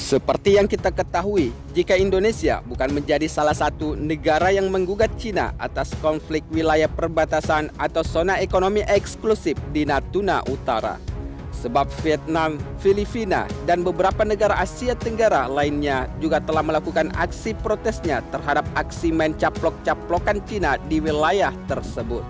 Seperti yang kita ketahui, jika Indonesia bukan menjadi salah satu negara yang menggugat Cina atas konflik wilayah perbatasan atau zona ekonomi eksklusif di Natuna Utara. Sebab Vietnam, Filipina, dan beberapa negara Asia Tenggara lainnya juga telah melakukan aksi protesnya terhadap aksi main caplok-caplokan Cina di wilayah tersebut.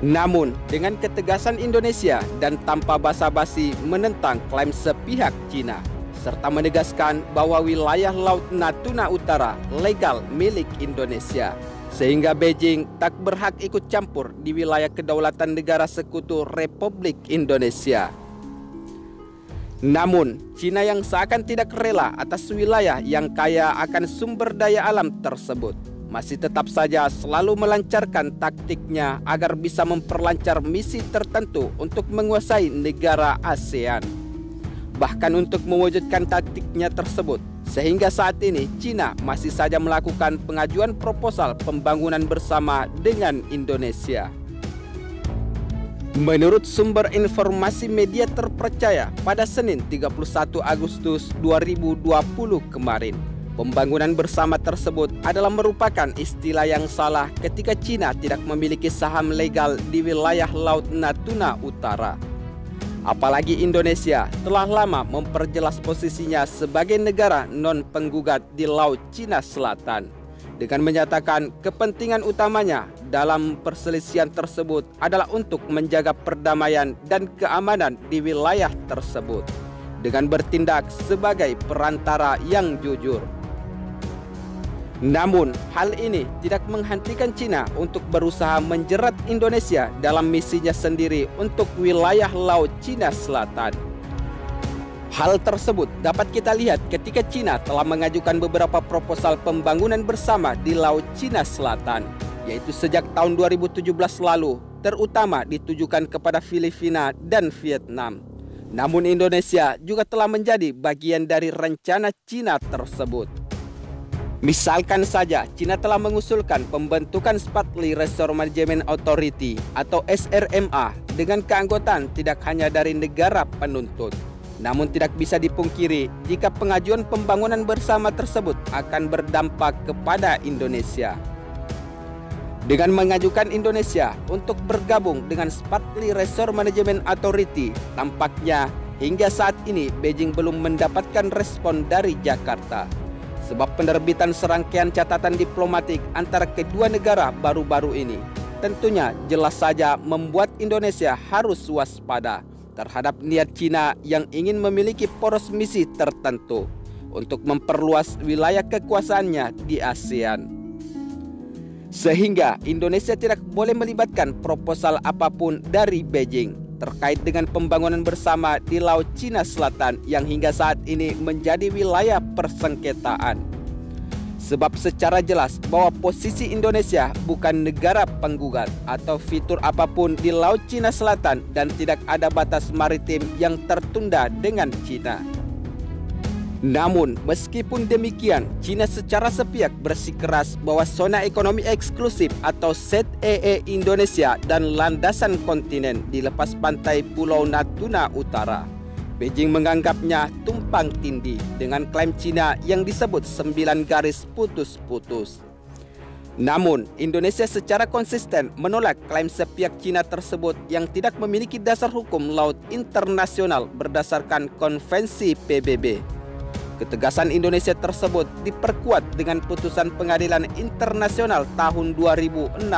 Namun, dengan ketegasan Indonesia dan tanpa basa-basi menentang klaim sepihak Cina, serta menegaskan bahwa wilayah Laut Natuna Utara legal milik Indonesia, sehingga Beijing tak berhak ikut campur di wilayah kedaulatan negara sekutu Republik Indonesia. Namun, Cina yang seakan tidak rela atas wilayah yang kaya akan sumber daya alam tersebut, masih tetap saja selalu melancarkan taktiknya agar bisa memperlancar misi tertentu untuk menguasai negara ASEAN. Bahkan untuk mewujudkan taktiknya tersebut, sehingga saat ini Cina masih saja melakukan pengajuan proposal pembangunan bersama dengan Indonesia. Menurut sumber informasi media terpercaya pada Senin 31 Agustus 2020 kemarin, pembangunan bersama tersebut adalah merupakan istilah yang salah ketika Cina tidak memiliki saham legal di wilayah Laut Natuna Utara. Apalagi Indonesia telah lama memperjelas posisinya sebagai negara non-penggugat di Laut Cina Selatan, dengan menyatakan kepentingan utamanya dalam perselisihan tersebut adalah untuk menjaga perdamaian dan keamanan di wilayah tersebut, dengan bertindak sebagai perantara yang jujur. Namun, hal ini tidak menghentikan Cina untuk berusaha menjerat Indonesia dalam misinya sendiri untuk wilayah Laut Cina Selatan. Hal tersebut dapat kita lihat ketika Cina telah mengajukan beberapa proposal pembangunan bersama di Laut Cina Selatan, yaitu sejak tahun 2017 lalu, terutama ditujukan kepada Filipina dan Vietnam. Namun Indonesia juga telah menjadi bagian dari rencana Cina tersebut. Misalkan saja, Cina telah mengusulkan pembentukan Spratly Resource Management Authority atau SRMA dengan keanggotaan tidak hanya dari negara penuntut. Namun tidak bisa dipungkiri jika pengajuan pembangunan bersama tersebut akan berdampak kepada Indonesia. Dengan mengajukan Indonesia untuk bergabung dengan Spratly Resource Management Authority, tampaknya hingga saat ini Beijing belum mendapatkan respon dari Jakarta. Sebab penerbitan serangkaian catatan diplomatik antara kedua negara baru-baru ini tentunya jelas saja membuat Indonesia harus waspada terhadap niat Cina yang ingin memiliki poros misi tertentu untuk memperluas wilayah kekuasaannya di ASEAN. Sehingga Indonesia tidak boleh melibatkan proposal apapun dari Beijing terkait dengan pembangunan bersama di Laut Cina Selatan yang hingga saat ini menjadi wilayah persengketaan. Sebab secara jelas bahwa posisi Indonesia bukan negara penggugat atau fitur apapun di Laut Cina Selatan dan tidak ada batas maritim yang tertunda dengan Cina. Namun, meskipun demikian, Cina secara sepihak bersikeras bahwa zona ekonomi eksklusif atau ZEE Indonesia dan landasan kontinen di lepas pantai Pulau Natuna Utara, Beijing menganggapnya tumpang tindih dengan klaim Cina yang disebut 9 garis putus-putus. Namun, Indonesia secara konsisten menolak klaim sepihak Cina tersebut yang tidak memiliki dasar hukum laut internasional berdasarkan konvensi PBB. Ketegasan Indonesia tersebut diperkuat dengan putusan Pengadilan Internasional tahun 2016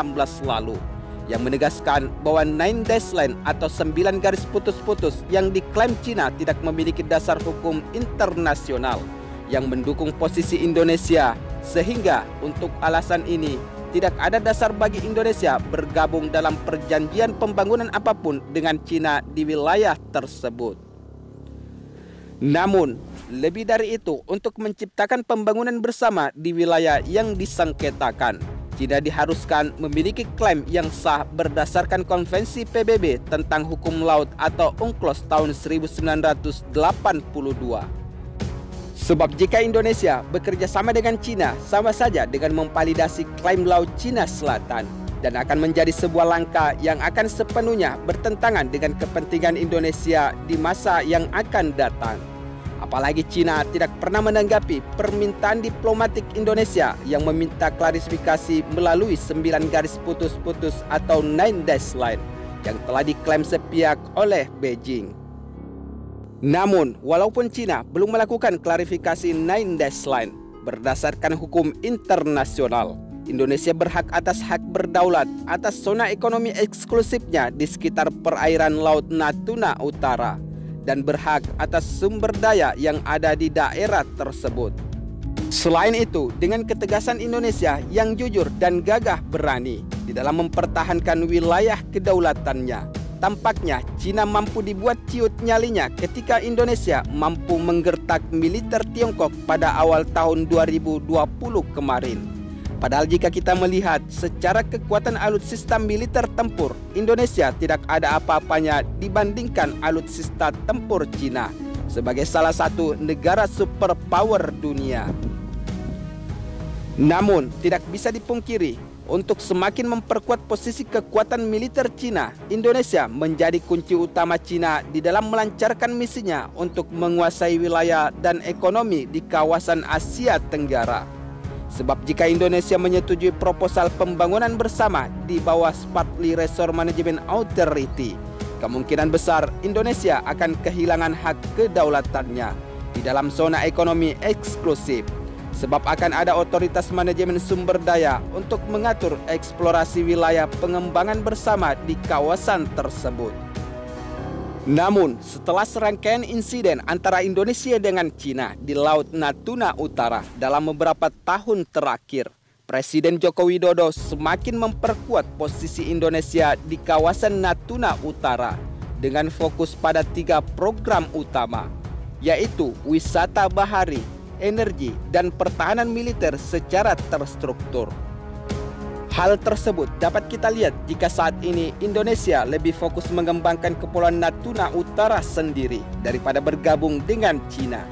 lalu yang menegaskan bahwa Nine Dash Line atau 9 garis putus-putus yang diklaim Cina tidak memiliki dasar hukum internasional yang mendukung posisi Indonesia, sehingga untuk alasan ini tidak ada dasar bagi Indonesia bergabung dalam perjanjian pembangunan apapun dengan Cina di wilayah tersebut. Namun, lebih dari itu, untuk menciptakan pembangunan bersama di wilayah yang disengketakan, Cina diharuskan memiliki klaim yang sah berdasarkan konvensi PBB tentang hukum laut atau UNCLOS tahun 1982. Sebab jika Indonesia bekerja sama dengan Cina, sama saja dengan memvalidasi klaim Laut Cina Selatan, dan akan menjadi sebuah langkah yang akan sepenuhnya bertentangan dengan kepentingan Indonesia di masa yang akan datang. Apalagi China tidak pernah menanggapi permintaan diplomatik Indonesia yang meminta klarifikasi melalui 9 garis putus-putus atau 9 dash line yang telah diklaim sepihak oleh Beijing. Namun, walaupun China belum melakukan klarifikasi 9 dash line, berdasarkan hukum internasional, Indonesia berhak atas hak berdaulat atas zona ekonomi eksklusifnya di sekitar perairan Laut Natuna Utara dan berhak atas sumber daya yang ada di daerah tersebut. Selain itu, dengan ketegasan Indonesia yang jujur dan gagah berani di dalam mempertahankan wilayah kedaulatannya, tampaknya Cina mampu dibuat ciut nyalinya ketika Indonesia mampu menggertak militer Tiongkok pada awal tahun 2020 kemarin. Padahal jika kita melihat secara kekuatan alutsista militer tempur, Indonesia tidak ada apa-apanya dibandingkan alutsista tempur Cina sebagai salah satu negara superpower dunia. Namun, tidak bisa dipungkiri, untuk semakin memperkuat posisi kekuatan militer Cina, Indonesia menjadi kunci utama Cina di dalam melancarkan misinya untuk menguasai wilayah dan ekonomi di kawasan Asia Tenggara. Sebab jika Indonesia menyetujui proposal pembangunan bersama di bawah Spratly Resource Management Authority, kemungkinan besar Indonesia akan kehilangan hak kedaulatannya di dalam zona ekonomi eksklusif. Sebab akan ada otoritas manajemen sumber daya untuk mengatur eksplorasi wilayah pengembangan bersama di kawasan tersebut. Namun, setelah serangkaian insiden antara Indonesia dengan Cina di Laut Natuna Utara dalam beberapa tahun terakhir, Presiden Joko Widodo semakin memperkuat posisi Indonesia di kawasan Natuna Utara dengan fokus pada 3 program utama, yaitu wisata bahari, energi, dan pertahanan militer secara terstruktur. Hal tersebut dapat kita lihat jika saat ini Indonesia lebih fokus mengembangkan Kepulauan Natuna Utara sendiri daripada bergabung dengan Cina.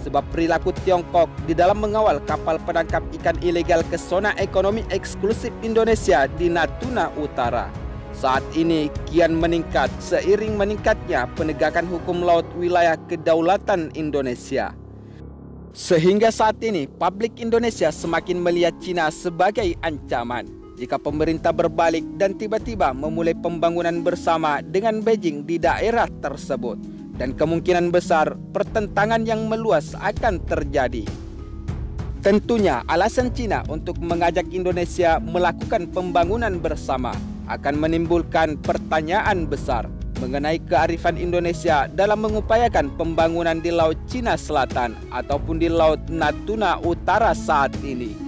Sebab perilaku Tiongkok di dalam mengawal kapal penangkap ikan ilegal ke zona ekonomi eksklusif Indonesia di Natuna Utara saat ini kian meningkat seiring meningkatnya penegakan hukum laut wilayah kedaulatan Indonesia. Sehingga saat ini publik Indonesia semakin melihat Cina sebagai ancaman. Jika pemerintah berbalik dan tiba-tiba memulai pembangunan bersama dengan Beijing di daerah tersebut, dan kemungkinan besar pertentangan yang meluas akan terjadi. Tentunya alasan Cina untuk mengajak Indonesia melakukan pembangunan bersama akan menimbulkan pertanyaan besar mengenai kearifan Indonesia dalam mengupayakan pembangunan di Laut Cina Selatan ataupun di Laut Natuna Utara saat ini.